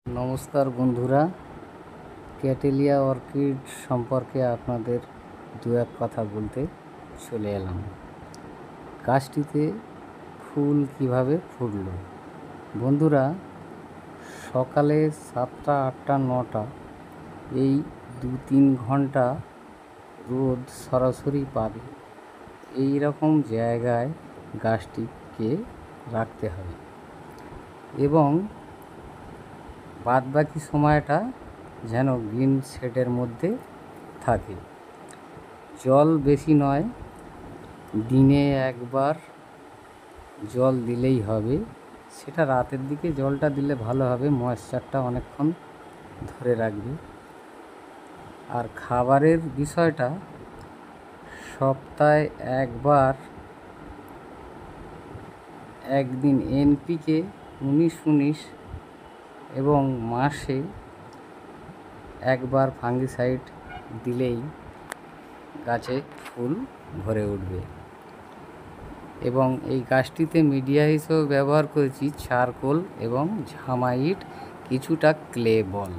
নমস্কার বন্ধুরা, cattleya orchid সম্পর্কে আপনাদের দু এক কথা বলতে চলে এলাম। গাছটিতে ফুল কিভাবে ফুটল। বন্ধুরা, সকালে 7টা 8টা 9টা এই 2-3 ঘন্টা রোদ সরাসরি পাবে এই রকম জায়গায় গাছটিকে রাখতে হবে এবং বাদবাকি সময়টা যেন গ্রিন শেডের মধ্যে থাকে। জল বেশি নয়, দিনে একবার জল দিলেই হবে। সেটা রাতের দিকে জলটা দিলে ভালো হবে, ময়েশ্চারটা অনেকক্ষণ ধরে রাখবে। আর খাবারের বিষয়টা সপ্তাহে একবার একদিন এনপিকে 19-19 এবং মাসে একবার ফাঙ্গিসাইড দিলেই গাছে ফুল ভরে উঠবে। এবং এই গাছটিতে মিডিয়া হিসেবে ব্যবহার করেছি চারকোল এবং ঝামাইট, কিছুটা ক্লে বল।